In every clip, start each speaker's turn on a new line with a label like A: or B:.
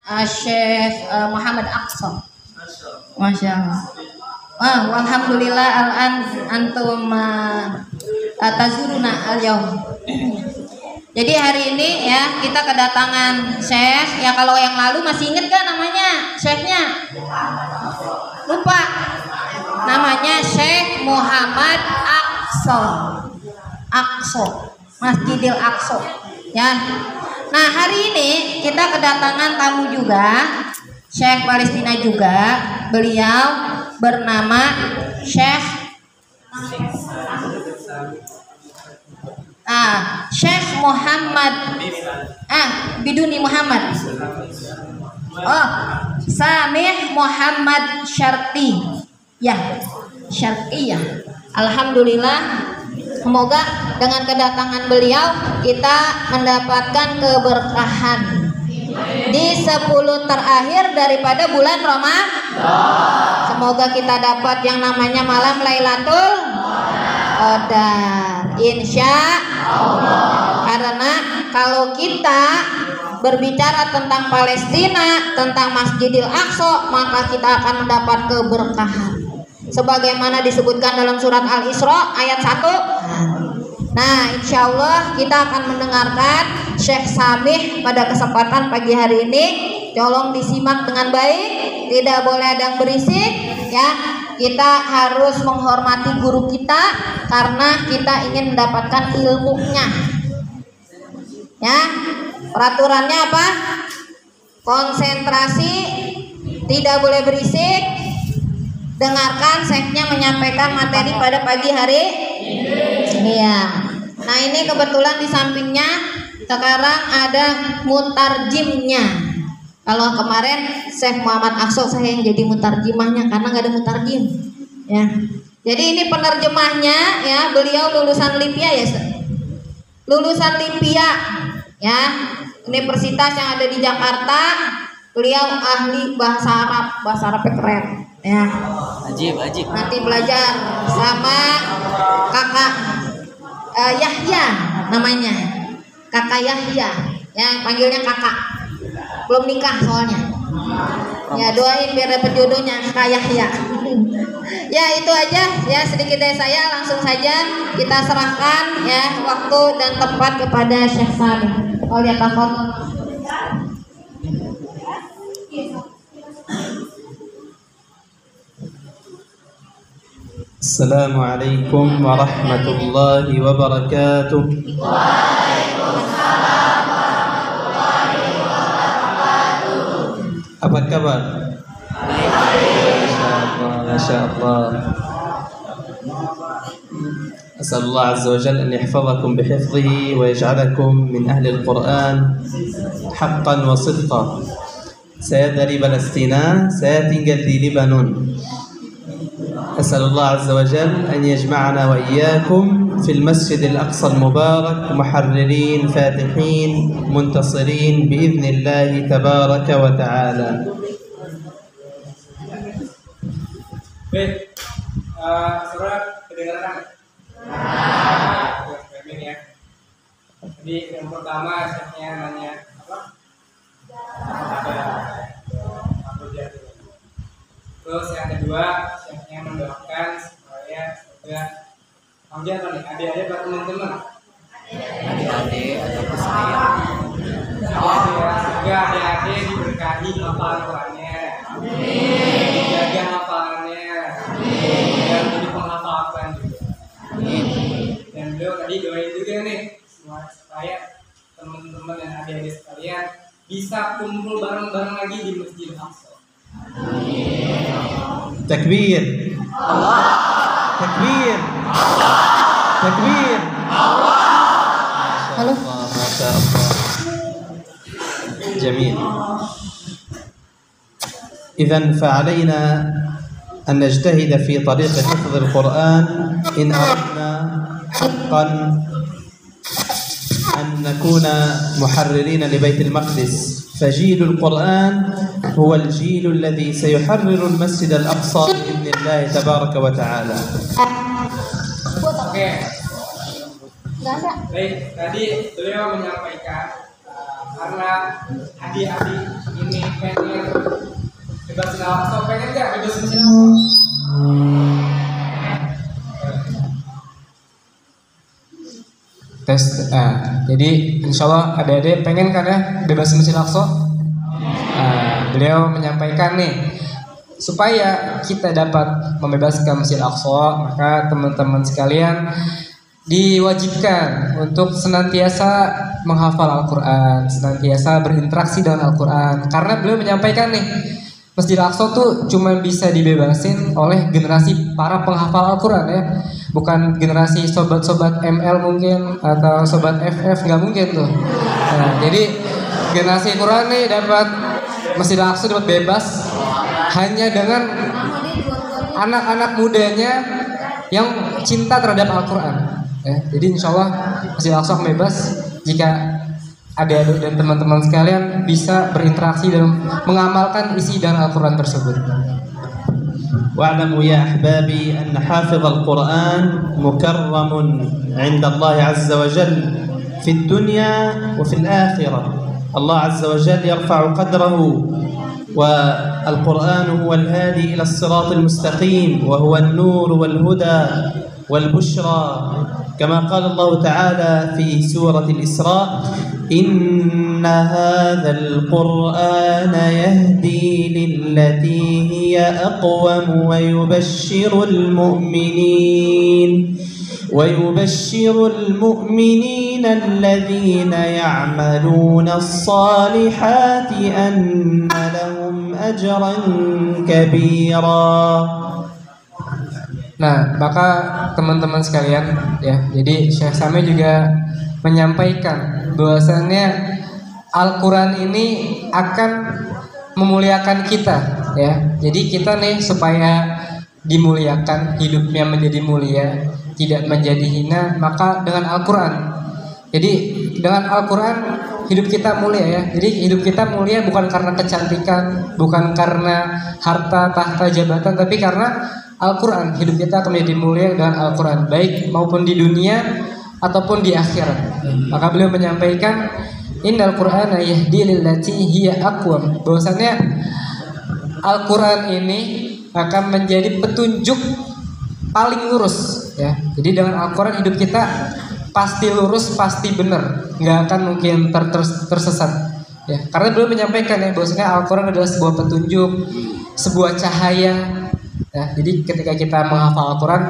A: Syekh Muhammad Aqsa. Masya Allah. Alhamdulillah al-an antum tazuruna al-yaum. Jadi hari ini ya kita kedatangan Syekh. Ya kalau yang lalu masih inget gak namanya Syekhnya? Lupa. Namanya Syekh Muhammad Aqsa. Masjidil Aqsa. Ya. Nah hari ini kita kedatangan tamu juga, Syekh Palestina juga. Beliau bernama Syekh Syekh Muhammad Biduni Muhammad. Samih Muhammad Syarti. Ya, Syarti ya. Alhamdulillah. Semoga dengan kedatangan beliau kita mendapatkan keberkahan di 10 terakhir daripada bulan Ramadan. Semoga kita dapat yang namanya malam Lailatul Qadar, insya Allah. Karena kalau kita berbicara tentang Palestina, tentang Masjidil Aqsa, maka kita akan mendapat keberkahan sebagaimana disebutkan dalam surat Al-Isra ayat 1. Nah, insya Allah kita akan mendengarkan Syekh Samih pada kesempatan pagi hari ini. Tolong disimak dengan baik, tidak boleh ada yang berisik ya. Kita harus menghormati guru kita karena kita ingin mendapatkan ilmunya. Ya, peraturannya apa? Konsentrasi, tidak boleh berisik. Dengarkan Syekhnya menyampaikan materi pada pagi hari. Iya. Nah ini kebetulan di sampingnya sekarang ada mutarjimnya. Kalau kemarin Syekh Muhammad Aqsa saya yang jadi mutarjimahnya karena nggak ada mutarjim. Ya. Jadi ini penerjemahnya ya, beliau lulusan Libya ya. Lulusan Libya ya. Universitas yang ada di Jakarta. Beliau ahli bahasa Arab keren ya. Ajib. Nanti belajar sama kakak Yahya namanya. Kakak Yahya ya, panggilnya kakak. Belum nikah soalnya. Ya doain biar dapat jodohnya kakak Yahya. Ya itu aja ya sedikit dari saya, langsung saja kita serahkan ya waktu dan tempat kepada Syekh Samih.
B: Assalamualaikum warahmatullahi wabarakatuh.
C: Waalaikumsalam warahmatullahi wabarakatuh.
B: Apa kabar? Masya Allah. أسأل الله عز وجل أن يحفظكم بحفظه ويجعلكم من أهل القرآن حقا وصدقا. Saya dari Palestina, saya tinggal di Lebanon. أسأل الله عز وجل أن يجمعنا وإياكم في المسجد الأقصى المبارك محررين فاتحين منتصرين بإذن الله تبارك وتعالى.
D: Baik, saudara kedengaran? Amin ya. Jadi yang pertama Syekhnya nanya apa? Terus yang kedua Syekhnya mendoakan supaya semoga panjang nih adik-adik buat teman-teman. Adik-adik atau kesayangan. Semoga adik-adik diberkahi hafalan Qurannya. Amin. Dijaga hafalannya. Amin. Dan jadi penghafal Quran juga. Amin. Dan beliau tadi doain juga nih supaya teman-teman dan adik-adik sekalian bisa kumpul bareng-bareng lagi di Masjid Aqsa.
B: Takbir. Allah. Takbir. Allah. Takbir. Allah.
A: Halo.
B: Masya Allah. جميل. إذن فعلينا أن نجتهد في طريق حفظ القرآن إن أردنا حقا أن نكون محررين لبيت المقدس. فجيل القرآن هو الجيل الذي سيحرر المسجد الأقصى بإذن الله تبارك وتعالى.
D: Oke. Baik, tadi beliau menyampaikan karena adik-adik ini Al-Aqsa, pengen nggak bebas Masjid Al-Aqsa? Tes. Jadi insya Allah adik-adik pengen kan ya bebas Masjid Al-Aqsa? Beliau menyampaikan nih, supaya kita dapat membebaskan Masjid Al-Aqsa, maka teman-teman sekalian diwajibkan untuk senantiasa menghafal Al-Quran, senantiasa berinteraksi dengan Al-Quran. Karena beliau menyampaikan nih, Masjid Al-Aqsa tuh cuma bisa dibebasin oleh generasi para penghafal Al-Quran ya, bukan generasi sobat-sobat ML mungkin atau sobat FF, nggak mungkin tuh. Jadi generasi Quran nih dapat Masjid Al-Aqsa dapat bebas hanya dengan anak-anak mudanya yang cinta terhadap Al-Quran. Jadi insya Allah Masjid Al-Aqsa bebas jika adik-adik dan teman-teman sekalian bisa berinteraksi dan mengamalkan isi dan Al-Quran tersebut.
B: واعلموا يا أحبابي أن حافظ القرآن مكرم عند الله عز وجل في الدنيا وفي الآخرة. الله عز وجل يرفع قدره، والقرآن هو الهادي إلى الصراط المستقيم، وهو النور والهدى والبشرى، كما قال الله تعالى في سورة الإسراء: إن هذا القرآن يهدي للتي هي أقوم ويبشر المؤمنين الذين يعملون الصالحات أن لهم أجرا كبيرا.
D: Nah, maka teman-teman sekalian ya, jadi Syekh Sami juga menyampaikan bahwasannya Al-Quran ini akan memuliakan kita ya. Jadi kita nih supaya dimuliakan, hidupnya menjadi mulia, tidak menjadi hina, maka dengan Al-Quran. Jadi dengan Al-Quran hidup kita mulia ya. Jadi hidup kita mulia bukan karena kecantikan, bukan karena harta, tahta, jabatan, tapi karena Al-Quran. Hidup kita akan menjadi mulia dengan Al-Quran, baik maupun di dunia ataupun di akhirat. Maka beliau menyampaikan, Innal Qur'ana yahdi lillati hiya aqwam, bahwasannya Al-Quran ini akan menjadi petunjuk paling lurus ya. Jadi dengan Al-Quran hidup kita pasti lurus, pasti benar, nggak akan mungkin tersesat ya. Karena beliau menyampaikan ya bahwasanya Al-Quran adalah sebuah petunjuk, sebuah cahaya ya. Jadi ketika kita menghafal Al-Quran,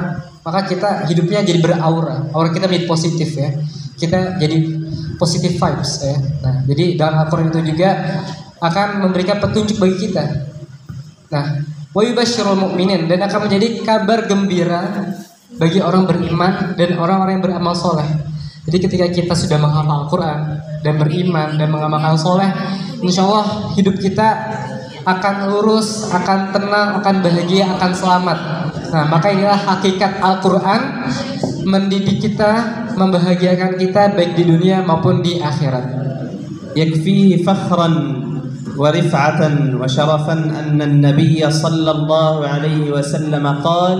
D: maka kita hidupnya jadi beraura, aura kita menjadi positif ya, kita jadi positive vibes ya. Nah, jadi dalam Al-Quran itu juga akan memberikan petunjuk bagi kita. Nah, wa yubasyirul mu'minin, dan akan menjadi kabar gembira bagi orang beriman dan orang-orang yang beramal soleh. Jadi ketika kita sudah menghafal Al-Quran dan beriman dan mengamalkan soleh, insya Allah hidup kita akan lurus, akan tenang, akan bahagia, akan selamat. Nah, maka inilah hakikat Al-Quran, mendidik kita, membahagiakan kita baik di dunia maupun di akhirat.
B: يكفيه فخرا ورفعة وشرفا أن النبي صلى الله عليه وسلم قال: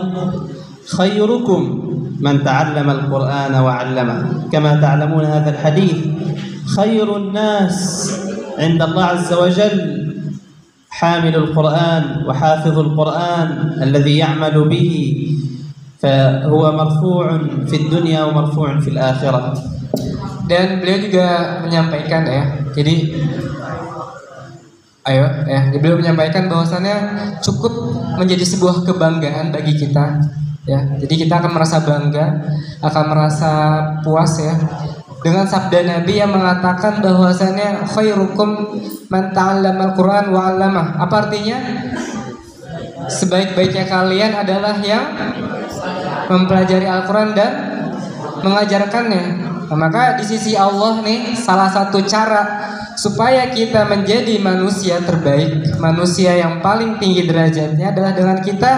B: خيركم من تعلم القرآن وعلمه. كما تعلمون هذا الحديث: خير الناس عند الله عز وجل حامل القرآن وحافظ القرآن الذي يعمل به، فهو مرفوع في الدنيا ومرفوع في الآخرة.
D: Dan beliau juga menyampaikan ya, jadi beliau menyampaikan bahwasannya cukup menjadi sebuah kebanggaan bagi kita ya. Jadi kita akan merasa bangga, akan merasa puas ya dengan sabda Nabi yang mengatakan bahwasannya khairukum man ta'allama al-Qur'an wa 'allamah. Apa artinya? Sebaik-baiknya kalian adalah yang mempelajari Al-Quran dan mengajarkannya. Nah, maka di sisi Allah nih, salah satu cara supaya kita menjadi manusia terbaik, manusia yang paling tinggi derajatnya adalah dengan kita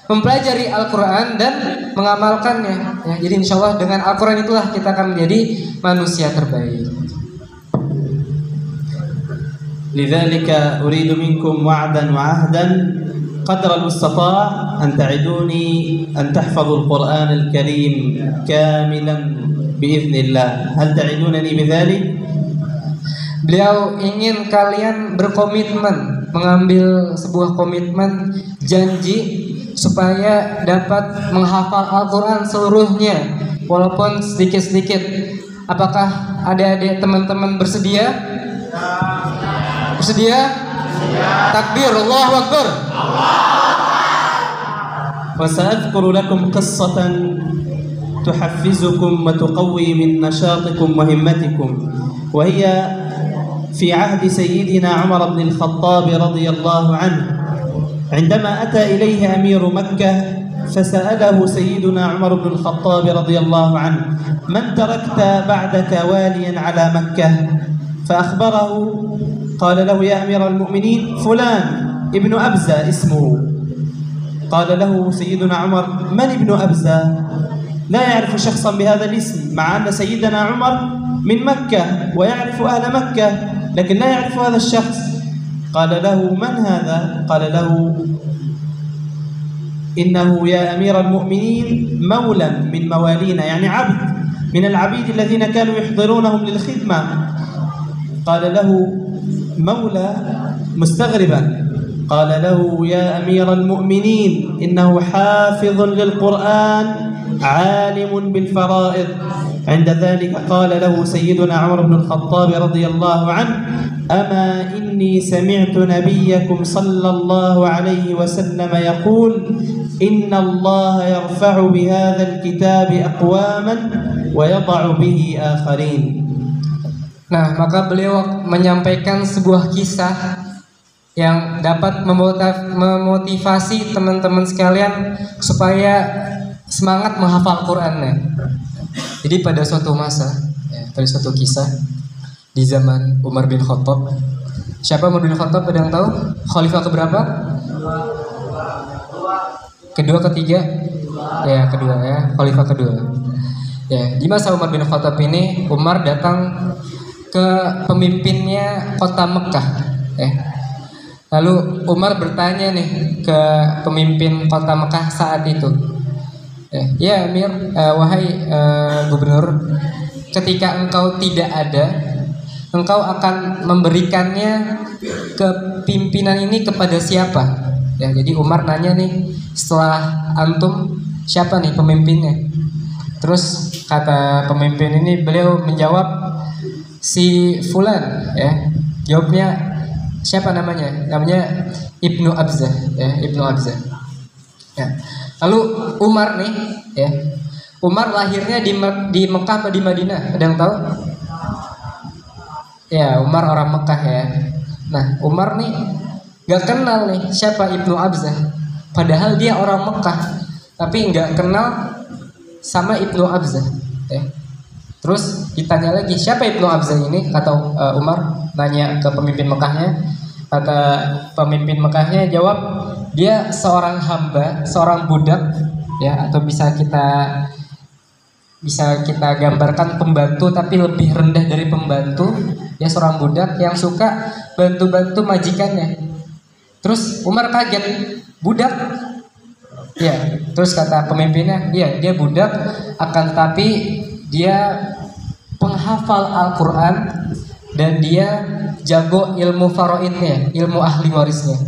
D: mempelajari Al-Quran dan mengamalkannya ya. Jadi insya Allah dengan Al-Quran itulah kita akan menjadi manusia terbaik.
B: لذلك أريد منكم وعدا وعهدا قدر المستطاع أن تعدوني أن تحفظوا القرآن الكريم كاملا بإذن الله. هل تعدونني بذلك؟
D: Beliau ingin kalian berkomitmen
E: mengambil sebuah komitmen janji supaya dapat menghafal Al-Quran seluruhnya walaupun sedikit-sedikit. Apakah adik-adik teman-teman bersedia? Bersedia? Takbir, Allahu Akbar.
B: وسأذكر لكم قصة تحفزكم وتقوي من نشاطكم وهمتكم، وهي في عهد سيدنا عمر بن الخطاب رضي الله عنه، عندما أتى إليه أمير مكة فسأله سيدنا عمر بن الخطاب رضي الله عنه: من تركت بعدك واليا على مكة؟ فأخبره، قال له: يا أمير المؤمنين فلان ابن أبزة اسمه. قال له سيدنا عمر: من ابن أبزة؟ لا يعرف شخصا بهذا الاسم، مع أن سيدنا عمر من مكة ويعرف أهل مكة، لكن لا يعرف هذا الشخص. قال له: من هذا؟ قال له: إنه يا أمير المؤمنين مولى من موالينا، يعني عبد من العبيد الذين كانوا يحضرونهم للخدمة. قال له: مولى؟ مستغربا. قال له: يا أمير المؤمنين إنه حافظ للقرآن عالم بالفرائض. عند ذلك قال له سيدنا عمر بن الخطاب رضي الله عنه: أما إني سمعت نبيكم صلى الله عليه وسلم يقول: إن الله يرفع بهذا الكتاب أقواما ويضع به آخرين.
E: Nah, maka beliau menyampaikan sebuah kisah yang dapat memotivasi teman-teman sekalian supaya semangat menghafal Qurannya. Jadi pada suatu masa, pada suatu kisah di zaman Umar bin Khattab. Siapa Umar bin Khattab? Ada yang tahu? Khalifah keberapa? Kedua, ketiga? Ya, kedua ya, Khalifah kedua. Ya, di masa Umar bin Khattab ini, Umar datang ke pemimpinnya kota Mekah. Lalu Umar bertanya nih ke pemimpin kota Mekah saat itu, ya Amir, wahai gubernur, ketika engkau tidak ada, engkau akan memberikannya kepimpinan ini kepada siapa? Ya, jadi Umar nanya nih, setelah antum siapa nih pemimpinnya? Terus kata pemimpin ini, beliau menjawab, si Fulan. Ya, jawabnya, siapa namanya? Namanya Ibnu Abzah, ya, Ibnu Abzah. Ya. Lalu Umar nih, ya, Umar lahirnya di Mekah atau di Madinah? Ada yang tahu? Ya, Umar orang Mekah ya. Nah, Umar nih nggak kenal nih siapa Ibnu Abzah, padahal dia orang Mekah, tapi nggak kenal sama Ibnu Abzah. Ya. Terus ditanya lagi, siapa Ibnu Abzah ini? Kata Umar, nanya ke pemimpin Mekahnya. Kata pemimpin Mekahnya jawab, dia seorang hamba, seorang budak, ya, atau bisa kita gambarkan pembantu tapi lebih rendah dari pembantu, ya, seorang budak yang suka bantu-bantu majikannya. Terus Umar kaget, budak? Ya, terus kata pemimpinnya, ya, dia budak, akan tetapi dia penghafal Al-Quran dan dia jago ilmu faraidnya, ilmu ahli warisnya.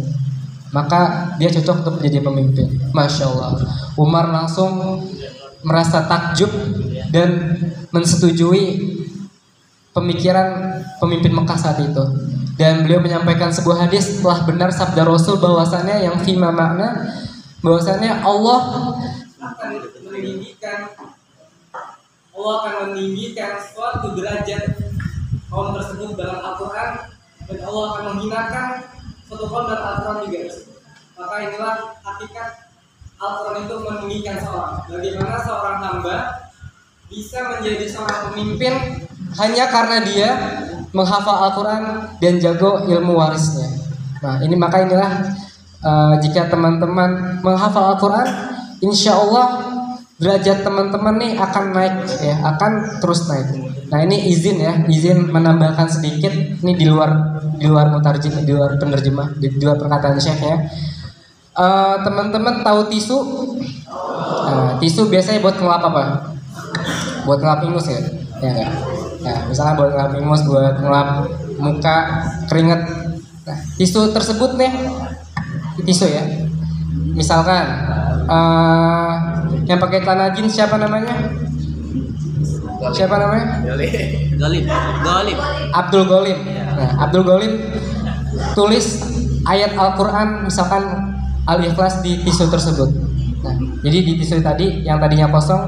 E: Maka dia cocok untuk menjadi pemimpin. Masya Allah. Umar langsung merasa takjub dan mensetujui pemikiran pemimpin Mekah saat itu. Dan beliau menyampaikan sebuah hadis, telah benar sabda Rasul bahwasannya yang fima makna, bahwasannya Allah akan meninggikan suatu derajat kaum tersebut dalam Al-Quran, dan Allah akan menghinakan suatu kaum dalam Al-Quran juga. Maka inilah hakikat Al-Quran itu meninggikan seorang. Bagaimana seorang hamba bisa menjadi seorang pemimpin hanya karena dia menghafal Al-Quran dan jago ilmu warisnya. Nah, inilah jika teman-teman menghafal Al-Quran, insya Allah derajat teman-teman nih akan naik, ya, akan terus naik. Nah, ini izin menambahkan sedikit, ini di luar mutarjim, di luar penerjemah, di luar perkataan Syekh ya. Teman-teman tahu tisu? Tisu biasanya buat ngelap apa? Buat ngelap ingus ya? Ya enggak? Nah, misalnya buat ngelap ingus, buat ngelap muka, keringat.
D: Nah, tisu tersebut nih, tisu ya. Misalkan yang pakai celana jeans siapa namanya? Siapa namanya?
C: Golib.
D: Abdul Golim. Nah, Abdul Golim tulis ayat Al-Quran misalkan Al-Ikhlas di tisu tersebut. Nah, jadi di tisu tadi yang tadinya kosong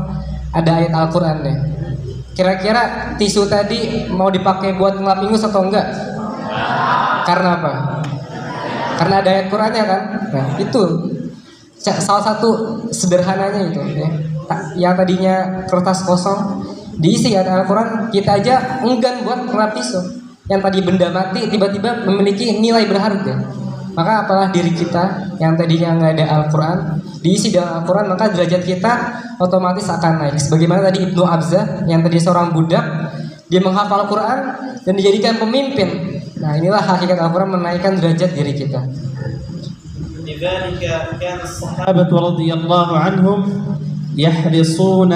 D: ada ayat Al-Quran nih. Kira-kira tisu tadi mau dipakai buat ngelap ingus atau enggak? Karena apa? Karena ada ayat Qurannya kan? Nah, itu salah satu sederhananya itu ya. Yang tadinya kertas kosong diisi ayat Al-Quran, kita aja enggan buat ngelap tisu. Yang tadi benda mati tiba-tiba memiliki nilai berharga. Maka apalah diri kita yang tadinya nggak ada Al-Quran diisi dengan Al-Quran, maka derajat kita otomatis akan naik. Sebagaimana tadi Ibnu Abzah yang tadi seorang budak, dia menghafal Al-Quran dan dijadikan pemimpin. Nah, inilah hakikat Al-Quran menaikkan derajat diri kita.
B: لذلك كان الصحابة رضي الله عنهم يحرصون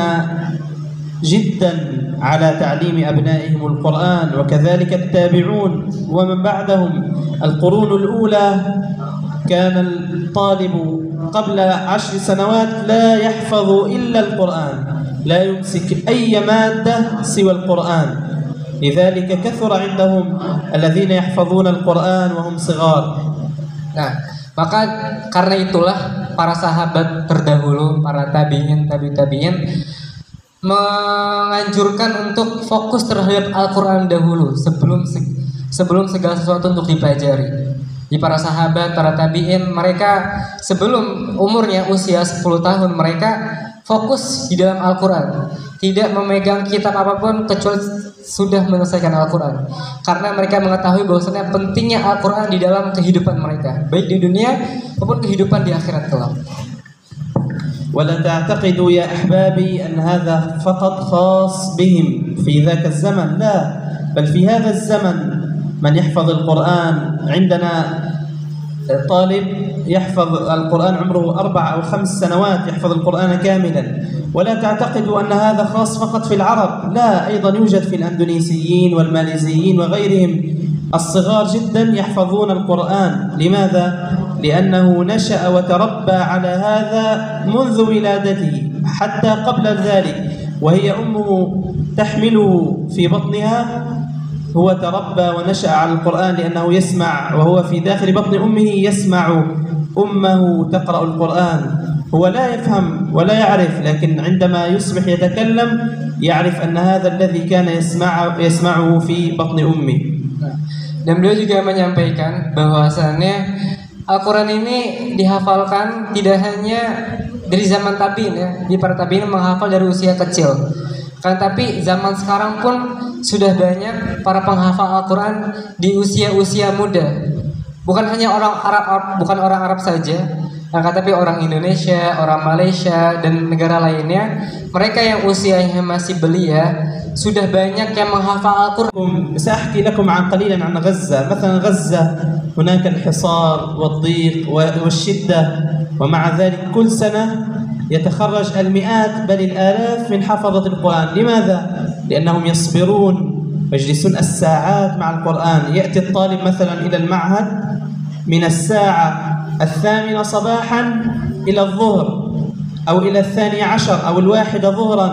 B: جدا على تعليم أبنائهم القرآن، وكذلك التابعون ومن بعدهم. القرون الأولى كان الطالب قبل 10 سنوات لا يحفظ إلا القرآن، لا يمسك أي مادة سوى القرآن. لذلك كثر عندهم الذين يحفظون القرآن وهم صغار.
D: Nah, maka karena itulah para sahabat terdahulu, para tabi'in menganjurkan untuk fokus terhadap Al-Quran dahulu sebelum segala sesuatu untuk dipelajari. Di para sahabat, para tabi'in, mereka sebelum umurnya usia 10 tahun mereka fokus di dalam Al-Quran, tidak memegang kitab apapun kecuali sudah menyelesaikan Al-Quran, karena mereka mengetahui bahwasanya pentingnya Al-Quran di dalam kehidupan mereka, baik di dunia maupun kehidupan di akhirat kelak.
B: ولا تعتقدوا يا أحبابي أن هذا فقط خاص بهم في ذاك الزمن، لا، بل في هذا الزمن من يحفظ القرآن. عندنا طالب يحفظ القرآن عمره 4 أو 5 سنوات يحفظ القرآن كاملا. ولا تعتقدوا أن هذا خاص فقط في العرب، لا، أيضا يوجد في الأندونيسيين والماليزيين وغيرهم الصغار جدا يحفظون القرآن. لماذا؟ لأنه نشأ وتربى على هذا منذ ولادته حتى قبل ذلك، وهي أمه تحمله في بطنها. هو تربى ونشأ على القرآن لأنه يسمع وهو في داخل بطن أمه، يسمع أمه تقرأ القرآن. هو لا يفهم ولا يعرف، لكن عندما يصبح يتكلم يعرف أن هذا الذي كان يسمعه في بطن أمه.
D: Dan beliau juga menyampaikan bahwasannya Al-Quran ini dihafalkan tidak hanya dari zaman tabi'in ya, di para tabi'in menghafal dari usia kecil. Kan tapi zaman sekarang pun sudah banyak para penghafal Al-Quran di usia-usia muda. Bukan hanya orang Arab saja, tapi orang Indonesia, orang Malaysia dan negara lainnya, mereka yang usianya masih belia sudah banyak yang menghafal Al-Quran.
B: سأحكي لكم قليلا عن غزة. مثلا غزة هناك الحصار والضيق والشدة، ومع ذلك كل سنة يتخرج المئات بل الآلاف من حفظة القرآن. لماذا؟ لأنهم يصبرون ويجلسون الساعات مع القرآن. يأتي الطالب مثلا إلى المعهد من الساعة 8 صباحا إلى الظهر أو إلى 12 أو 1 ظهرا،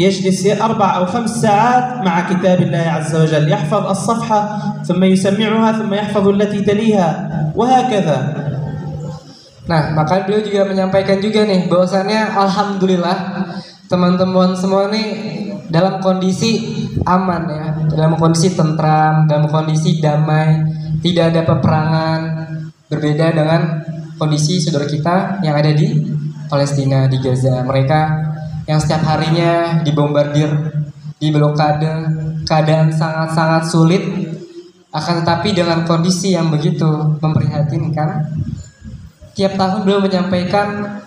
B: يجلس 4 أو 5 ساعات مع كتاب الله عز وجل، يحفظ الصفحة ثم يسمعها ثم يحفظ التي تليها وهكذا.
D: Nah, maka beliau juga menyampaikan juga nih bahwasannya alhamdulillah teman-teman semua nih dalam kondisi aman ya, dalam kondisi tentram, dalam kondisi damai, tidak ada peperangan, berbeda dengan kondisi saudara kita yang ada di Palestina, di Gaza. Mereka yang setiap harinya dibombardir, diblokade, keadaan sangat-sangat sulit, akan tetapi dengan kondisi yang begitu memprihatinkan, tiap tahun beliau menyampaikan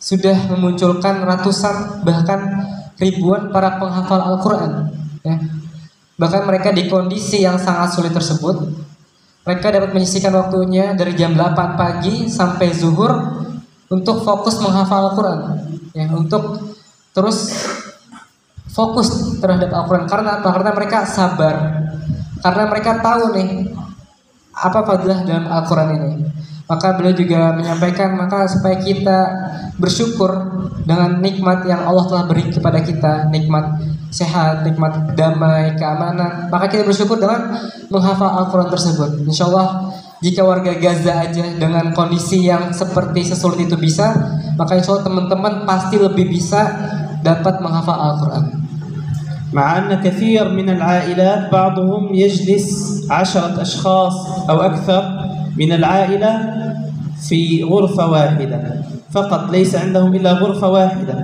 D: sudah memunculkan ratusan bahkan ribuan para penghafal Al-Quran ya. Bahkan mereka di kondisi yang sangat sulit tersebut, mereka dapat menyisihkan waktunya dari jam 8 pagi sampai zuhur untuk fokus menghafal Al-Quran ya, untuk terus fokus terhadap Al-Quran. Karena apa? Karena mereka sabar, karena mereka tahu nih apa fadilah dalam Al-Quran ini. Maka beliau juga menyampaikan maka supaya kita bersyukur dengan nikmat yang Allah telah beri kepada kita, nikmat sehat, nikmat damai, keamanan. Maka kita bersyukur dengan menghafal Al-Quran tersebut. Insya Allah jika warga Gaza aja dengan kondisi yang seperti sesulit itu bisa, maka insya Allah teman-teman pasti lebih bisa dapat menghafal Al-Quran.
B: مع أن كثير من العائلات بعضهم يجلس 10 أشخاص أو أكثر من العائلة في غرفة واحدة فقط، ليس عندهم إلا غرفة واحدة.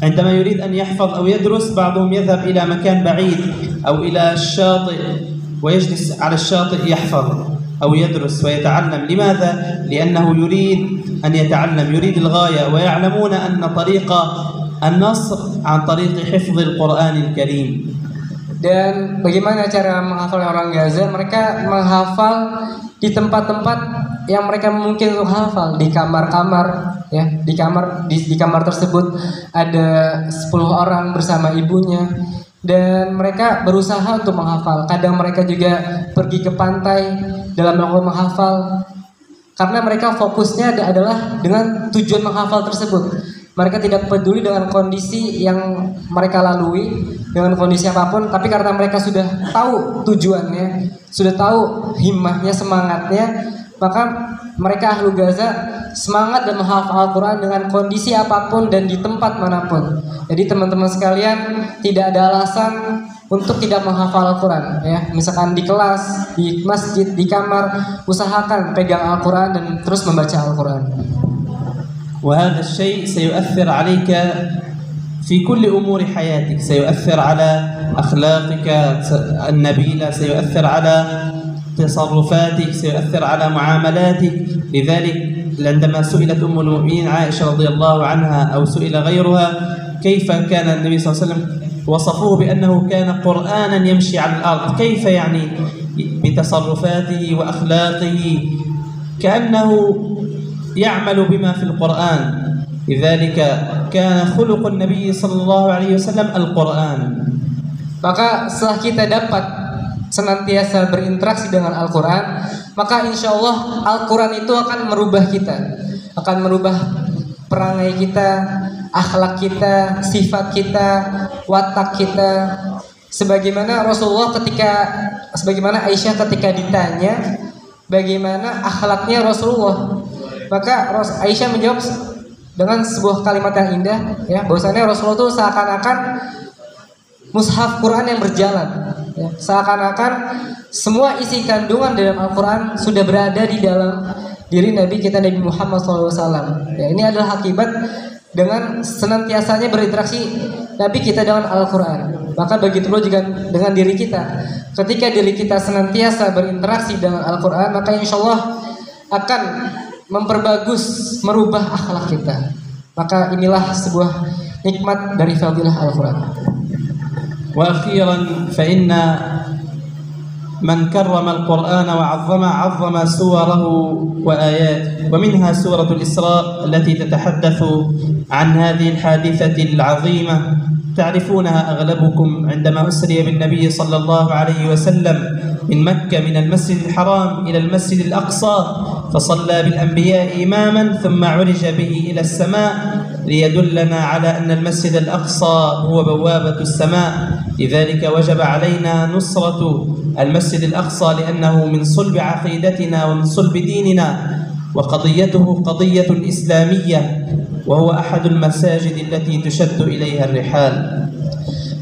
B: عندما يريد أن يحفظ أو يدرس بعضهم يذهب إلى مكان بعيد أو إلى الشاطئ ويجلس على الشاطئ يحفظ أو يدرس ويتعلم. لماذا؟ لأنه يريد أن يتعلم، يريد الغاية، ويعلمون أن طريق النصر عن طريق حفظ القرآن الكريم.
D: Dan bagaimana cara menghafal orang Gaza? Mereka menghafal di tempat-tempat yang mereka mungkin untuk hafal, di kamar-kamar ya, di kamar tersebut ada 10 orang bersama ibunya dan mereka berusaha untuk menghafal. Kadang mereka juga pergi ke pantai dalam rangka menghafal karena mereka fokusnya adalah dengan tujuan menghafal tersebut. Mereka tidak peduli dengan kondisi yang mereka lalui, dengan kondisi apapun, tapi karena mereka sudah tahu tujuannya, sudah tahu himmahnya, semangatnya, maka mereka ahlu Gaza semangat dan menghafal Al-Quran dengan kondisi apapun dan di tempat manapun. Jadi teman-teman sekalian, tidak ada alasan untuk tidak menghafal Al-Quran ya. Misalkan di kelas, di masjid, di kamar, usahakan pegang Al-Quran dan terus membaca Al-Quran.
B: وهذا الشيء سيؤثر عليك في كل أمور حياتك، سيؤثر على أخلاقك النبيلة، سيؤثر على تصرفاتك، سيؤثر على معاملاتك. لذلك عندما سئلت أم المؤمنين عائشة رضي الله عنها أو سئل غيرها كيف كان النبي صلى الله عليه وسلم، وصفوه بأنه كان قرآنا يمشي على الأرض. كيف يعني؟ بتصرفاته وأخلاقه كأنه يعمل بما في القرآن. لذلك كان خلق النبي صلى الله عليه وسلم القرآن.
D: Maka setelah kita dapat senantiasa berinteraksi dengan Al-Quran, maka insya Allah Al-Quran itu akan merubah kita, akan merubah perangai kita, akhlak kita, sifat kita, watak kita. Sebagaimana Aisyah ketika ditanya bagaimana akhlaknya Rasulullah, maka Aisyah menjawab dengan sebuah kalimat yang indah ya, bahwasanya Rasulullah itu seakan-akan mushaf Quran yang berjalan ya, seakan-akan semua isi kandungan dalam Al-Quran sudah berada di dalam diri Nabi kita, Nabi Muhammad SAW ya. Ini adalah akibat dengan senantiasanya berinteraksi Nabi kita dengan Al-Quran. Maka begitu pula juga dengan diri kita. Ketika diri kita senantiasa berinteraksi dengan Al-Quran, maka insya Allah akan memperbagus, merubah akhlak kita. Maka inilah sebuah nikmat dari fadilah Al-Quran.
B: وأخيرا فإن من كرم القرآن وعظمه عظم سوره وآياته، ومنها سورة الإسراء التي تتحدث عن هذه الحادثة العظيمة تعرفونها أغلبكم. عندما أسري بالنبي صلى الله عليه وسلم من مكة من المسجد الحرام إلى المسجد الأقصى فصلى بالأنبياء إماما ثم عرج به إلى السماء ليدلنا على أن المسجد الأقصى هو بوابة السماء. لذلك وجب علينا نصرة المسجد الأقصى لأنه من صلب عقيدتنا ومن صلب ديننا، وقضيته قضية إسلامية وهو أحد المساجد التي تشد إليها الرحال.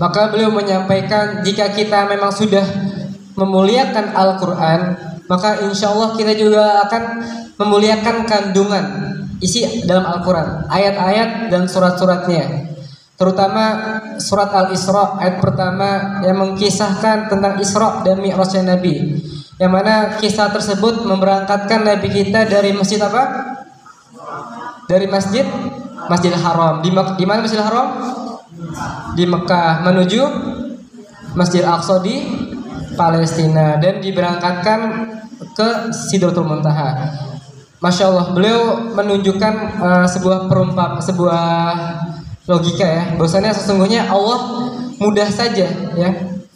D: Maka beliau menyampaikan jika kita memang sudah memuliakan Al-Quran, maka insya Allah kita juga akan memuliakan kandungan isi dalam Al-Quran, ayat-ayat dan surat-suratnya. Terutama surat Al-Isra ayat pertama yang mengkisahkan tentang Isra dan Mi'rajnya Nabi, yang mana kisah tersebut memberangkatkan Nabi kita dari masjid apa? Dari Masjidil Haram. Di mana Masjidil Haram? Di Mekah, menuju Masjid Al-Aqsa di Palestina, dan diberangkatkan ke Sidratul Muntaha. Masya Allah, beliau menunjukkan sebuah logika ya, bahwasanya sesungguhnya Allah mudah saja ya,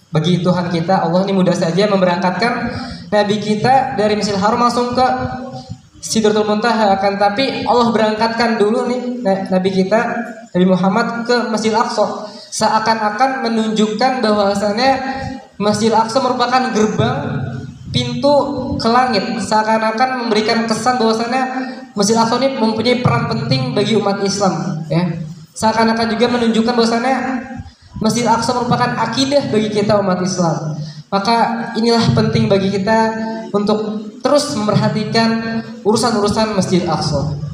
D: bagi Tuhan kita Allah ini mudah saja memberangkatkan
E: Nabi kita dari Masjidil Haram langsung ke Sidratul Muntaha, akan tapi Allah berangkatkan dulu nih Nabi kita Nabi Muhammad ke Masjidil Aqsa, seakan-akan menunjukkan bahwasannya Masjidil Aqsa merupakan gerbang pintu ke langit, seakan-akan memberikan kesan bahwasannya Masjidil Aqsa ini mempunyai peran penting bagi umat Islam, ya. Seakan-akan juga menunjukkan bahwasannya Masjidil Aqsa merupakan akidah bagi kita umat Islam. Maka inilah penting bagi kita untuk terus memperhatikan urusan-urusan Masjidil Aqsa.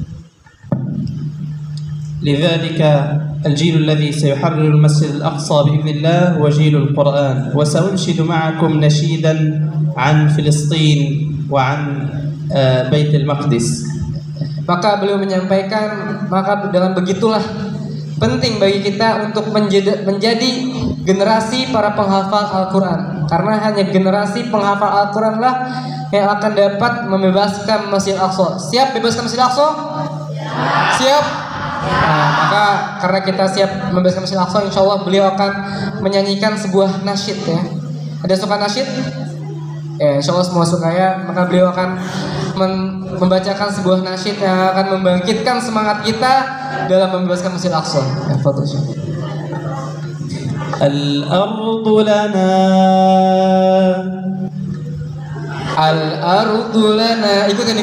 B: لذلك الجيل الذي سيحرر المسجد الأقصى بإذن الله هو جيل القرآن، وسأنشد معكم نشيدا عن فلسطين وعن بيت المقدس.
E: Maka beliau menyampaikan, maka dengan begitulah penting bagi kita untuk menjadi generasi para penghafal Al-Quran, karena hanya generasi penghafal Al-Quran lah yang akan dapat membebaskan Masjidil Aqsa. Siap bebaskan Masjidil Aqsa? Siap? Nah, maka karena kita siap membebaskan Masjidil Aqsa, insya Allah beliau akan menyanyikan sebuah nasyid, ya. Ada suka nasyid? Ya, insya Allah semua suka, ya. Maka beliau akan membacakan sebuah nasyid yang akan membangkitkan semangat kita dalam membebaskan Masjidil Aqsa. Ya, foto
B: Al-ardu lana,
E: al-ardu lana, ikutin.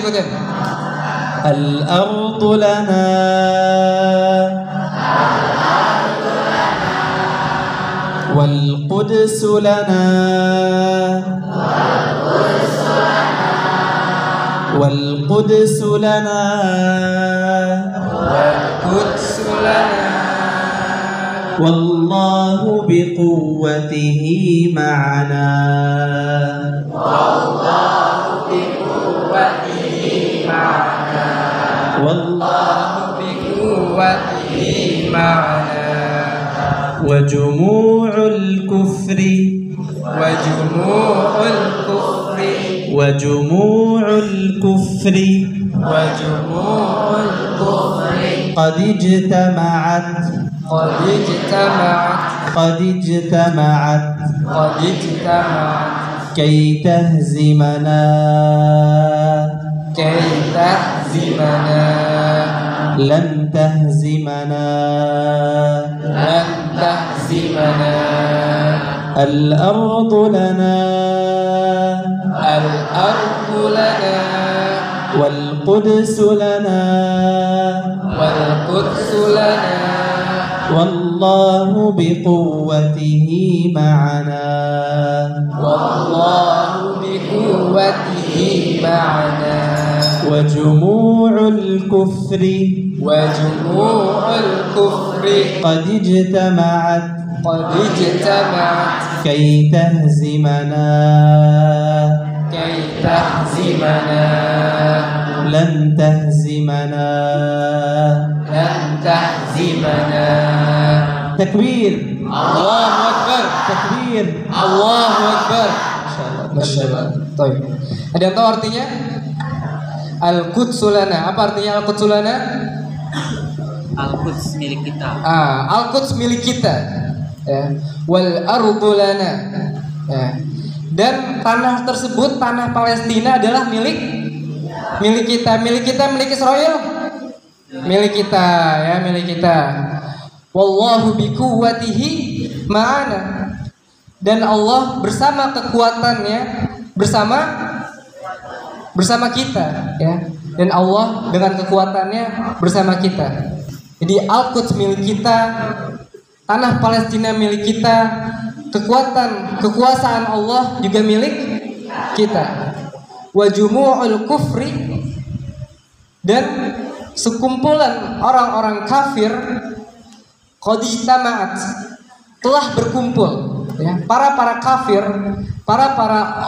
B: Al-ardu lana, wal-Quds lana, wal-Quds lana,
E: wal-Quds lana,
B: wallahu biquwwatihi ma'ana,
E: wallahu biquwwatihi ma'ana, wallahu biquwwatihi ma'ana,
B: wa jumu'ul kufri,
E: wa jumu'ul kufri,
B: wa jumu'ul kufri,
E: wa jumu'ul kufri,
B: qad ijtama'at,
E: qad ijtama'at,
B: qad ijtama'at,
E: qad ijtama'at,
B: kay tahzimana,
E: kay tahzimana,
B: lan tahzimana,
E: lan tahzimana,
B: al-ardu lana,
E: al-ardu lana,
B: wal-Quds lana,
E: wal-Quds lana,
B: wallahu biquwwatihi ma'ana,
E: wallahu biquwwatihi ma'ana,
B: wa jumu'ul kufri,
E: wa jumu'ul kufri,
B: qad ijtama'at,
E: qad ijtama'at,
B: kay tahzimana,
E: kay tahzimana,
B: lan tahzimana.
E: lan tahzimana.
B: Takbir,
E: Allahu Akbar,
B: takbir.
E: Allahu Akbar.
B: Masya Allah.
E: Baik. Ada yang tahu artinya? Al-Quds lana. Apa artinya Al-Quds lana?
C: Al-Quds milik kita.
E: Al-Quds milik kita. Ya. Wal ardu lana. Ya. Dan tanah tersebut, tanah Palestina adalah milik kita. Milik Israel. Milik kita, ya, milik kita. Wallahu biquwwatihi ma'ana. Dan Allah bersama kekuatannya bersama kita, ya. Dan Allah dengan kekuatannya bersama kita. Jadi Al-Quds milik kita, tanah Palestina milik kita, kekuasaan Allah juga milik kita. Wa jumu'ul kufri, dan sekumpulan orang-orang kafir qad ijtama'at, telah berkumpul, ya. Para kafir, para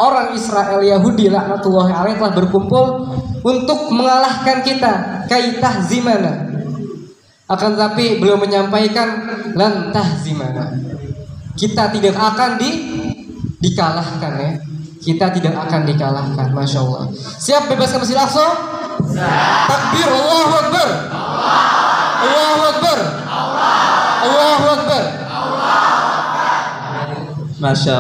E: orang Israel Yahudi laknatullahi alaihi telah berkumpul untuk mengalahkan kita, kay tahzimana. Akan tetapi beliau menyampaikan lan tahzimana, kita tidak akan dikalahkan, ya. Kita tidak akan dikalahkan. Masya Allah. Siap bebaskan Masjidil Aqsa? Takbir, Allahu Akbar, Allahu Akbar, Allahu Akbar.
B: Masya Allah.